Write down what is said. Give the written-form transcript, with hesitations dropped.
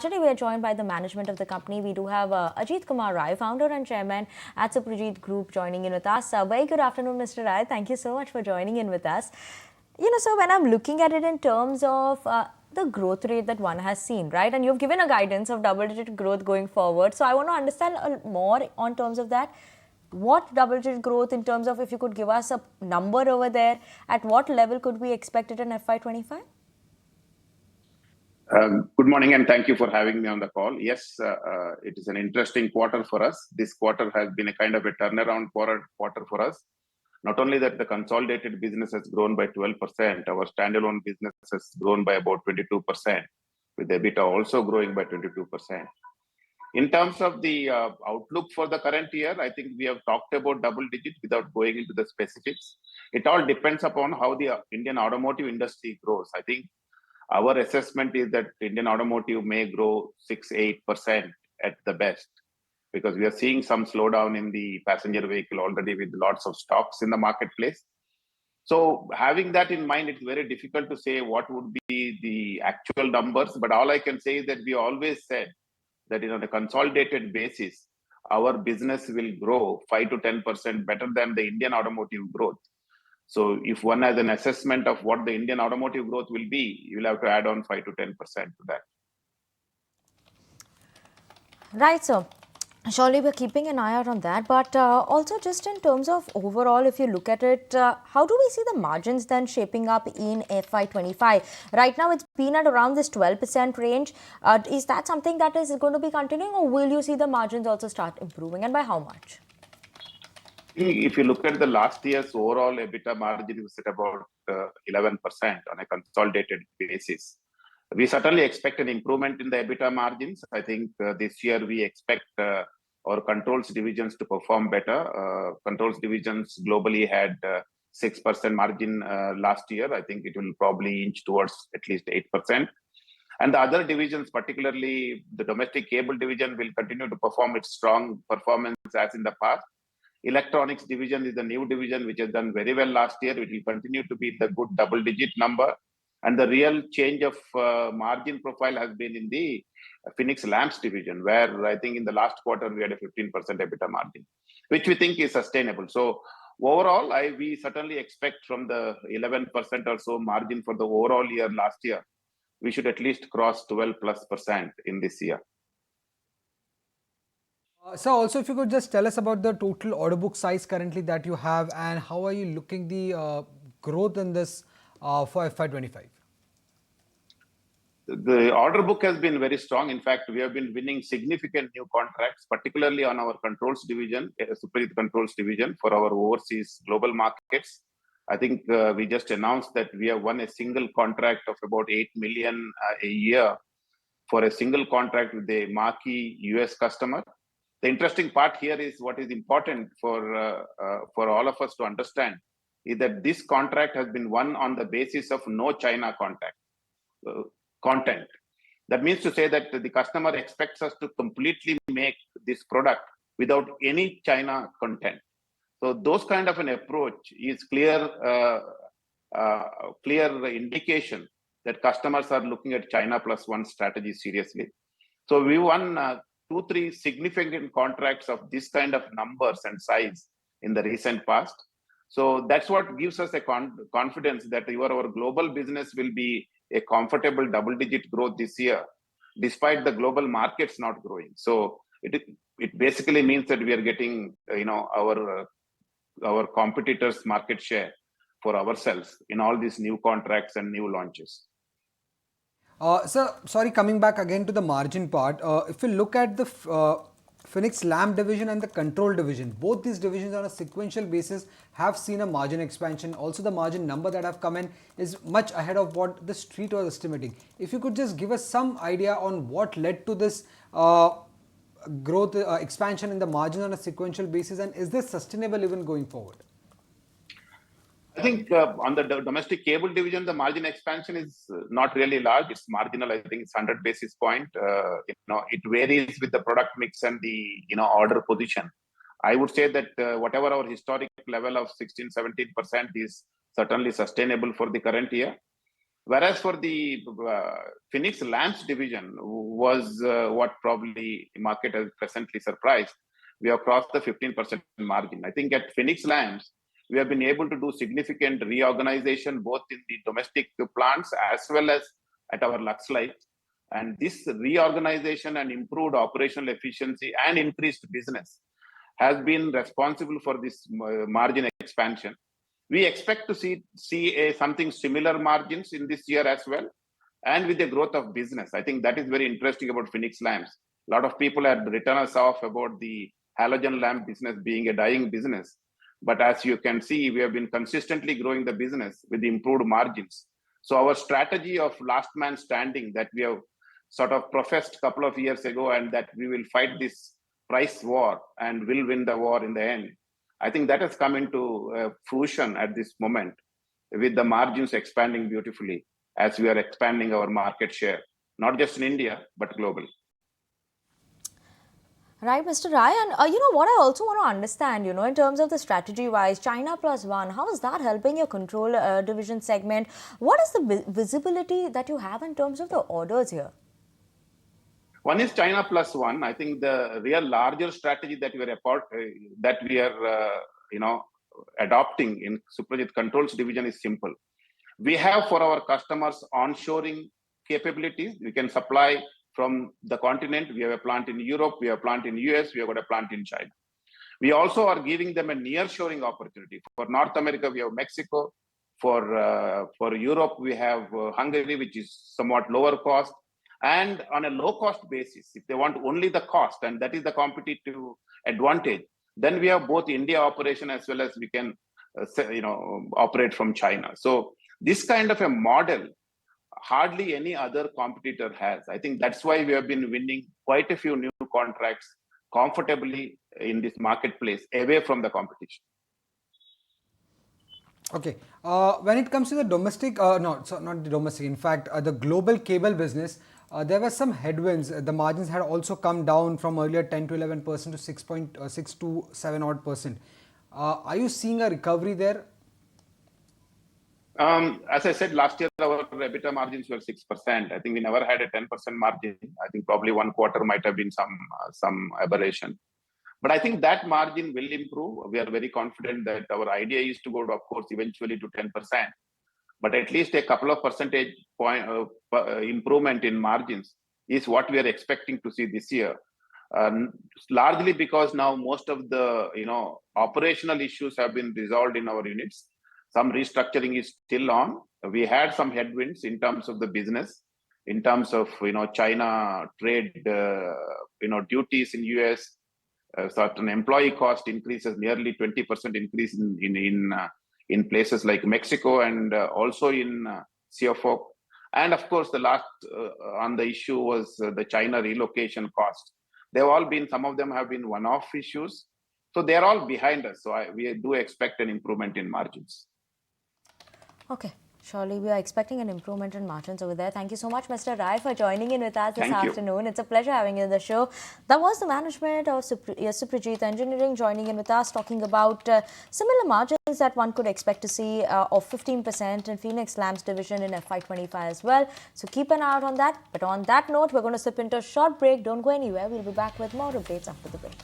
Today we are joined by the management of the company. We do have Ajit Kumar Rai, founder and chairman at Suprajit Group, joining in with us. Very good afternoon, Mr. Rai. Thank you so much for joining in with us. So when I'm looking at it in terms of the growth rate that one has seen, right? And you've given a guidance of double-digit growth going forward. So I want to understand more on terms of that. What double-digit growth in terms of, if you could give us a number over there, at what level could we expect it in FY25? Good morning and thank you for having me on the call. Yes, it is an interesting quarter for us. This quarter has been a kind of a turnaround quarter for us. Not only that, the consolidated business has grown by 12%, our standalone business has grown by about 22%, with EBITDA also growing by 22%. In terms of the outlook for the current year, I think we have talked about double digit without going into the specifics. It all depends upon how the Indian automotive industry grows. I think our assessment is that Indian automotive may grow 6-8% at the best, because we are seeing some slowdown in the passenger vehicle already with lots of stocks in the marketplace. So having that in mind, it's very difficult to say what would be the actual numbers. But all I can say is that we always said that on a consolidated basis, our business will grow 5 to 10% better than the Indian automotive growth. So if one has an assessment of what the Indian automotive growth will be, you will have to add on 5 to 10% to that. Right, so surely we're keeping an eye out on that. But also just in terms of overall, if you look at it, how do we see the margins then shaping up in FY25? Right now, it's been at around this 12% range. Is that something that is going to be continuing, or will you see the margins also start improving, and by how much? If you look at the last year's overall EBITDA margin, it was at about 11% on a consolidated basis. We certainly expect an improvement in the EBITDA margins. I think this year we expect our controls divisions to perform better. Controls divisions globally had 6% margin last year. I think it will probably inch towards at least 8%. And the other divisions, particularly the domestic cable division, will continue to perform its strong performance as in the past. Electronics division is the new division which has done very well last year. It will continue to be the good double-digit number. And the real change of margin profile has been in the Phoenix Lamps division, where I think in the last quarter we had a 15% EBITDA margin, which we think is sustainable. So overall, we certainly expect from the 11% or so margin for the overall year last year, we should at least cross 12+% in this year. So also, if you could just tell us about the total order book size currently that you have, and how are you looking the growth in this for FY25? The order book has been very strong. In fact, we have been winning significant new contracts, particularly on our controls division, Suprajit Controls division, for our overseas global markets. I think we just announced that we have won a single contract of about 8 million a year for a single contract with a marquee US customer. The interesting part here is what is important for all of us to understand is that this contract has been won on the basis of no China content. That means to say that the customer expects us to completely make this product without any China content. So those kind of an approach is clear indication that customers are looking at China plus one strategy seriously. So we won 2-3 significant contracts of this kind of numbers and size in the recent past. So that's what gives us a confidence that our global business will be a comfortable double-digit growth this year, despite the global markets not growing. So it basically means that we are getting our competitors' market share for ourselves in all these new contracts and new launches. Sir, sorry, coming back again to the margin part. If you look at the Phoenix Lamp division and the control division, both these divisions on a sequential basis have seen a margin expansion. Also, the margin number that have come in is much ahead of what the street was estimating. If you could just give us some idea on what led to this growth expansion in the margin on a sequential basis, and is this sustainable even going forward? I think on the domestic cable division, the margin expansion is not really large. It's marginal. I think it's 100 basis point. It varies with the product mix and the order position. I would say that whatever our historic level of 16-17% is certainly sustainable for the current year. Whereas for the Phoenix Lamps division was what probably the market has presently surprised. We have crossed the 15% margin. I think at Phoenix Lamps, we have been able to do significant reorganization both in the domestic plants as well as at our Lux Light. And this reorganization and improved operational efficiency and increased business has been responsible for this margin expansion. We expect to see something similar margins in this year as well, and with the growth of business. I think that is very interesting about Phoenix Lamps. A lot of people had written us off about the halogen lamp business being a dying business. But as you can see, we have been consistently growing the business with improved margins. So our strategy of last man standing that we have sort of professed a couple of years ago, and that we will fight this price war and will win the war in the end, I think that has come into fruition at this moment, with the margins expanding beautifully as we are expanding our market share, not just in India, but globally. Right, Mr. Rai, and you know what I also want to understand, in terms of the strategy-wise, China Plus One, how is that helping your control division segment? What is the visibility that you have in terms of the orders here? One is China Plus One. I think the real larger strategy that we are adopting in Suprajit Controls division is simple. We have for our customers onshoring capabilities. We can supply from the continent. We have a plant in Europe, we have a plant in US, we have got a plant in China. We also are giving them a nearshoring opportunity. For North America, we have Mexico. For Europe, we have Hungary, which is somewhat lower cost. And on a low-cost basis, if they want only the cost, and that is the competitive advantage, then we have both India operation as well as we can, operate from China. So this kind of a model, hardly any other competitor has. I think that's why we have been winning quite a few new contracts comfortably in this marketplace, away from the competition. Okay. When it comes to the domestic, not the domestic, in fact, the global cable business, there were some headwinds. The margins had also come down from earlier 10 to 11% to 6.6 to 7 odd percent. Are you seeing a recovery there? As I said, last year our EBITDA margins were 6%. I think we never had a 10% margin. I think probably one quarter might have been some aberration. But I think that margin will improve. We are very confident that our idea is to go, of course, eventually to 10%. But at least a couple of percentage point improvement in margins is what we are expecting to see this year. Largely because now most of the operational issues have been resolved in our units. Some restructuring is still on. We had some headwinds in terms of the business, in terms of China trade, duties in US, certain employee cost increases, nearly 20% increase in places like Mexico and also in CFO. And of course, the last on the issue was the China relocation cost. Some of them have been one-off issues. So they're all behind us. So we do expect an improvement in margins. Okay. Surely we are expecting an improvement in margins over there. Thank you so much, Mr. Rai, for joining in with us this afternoon. It's a pleasure having you on the show. That was the management of Suprajit Engineering joining in with us, talking about similar margins that one could expect to see of 15% in Phoenix Lamps division in FY25 as well. So keep an eye out on that. But on that note, we're going to slip into a short break. Don't go anywhere. We'll be back with more updates after the break.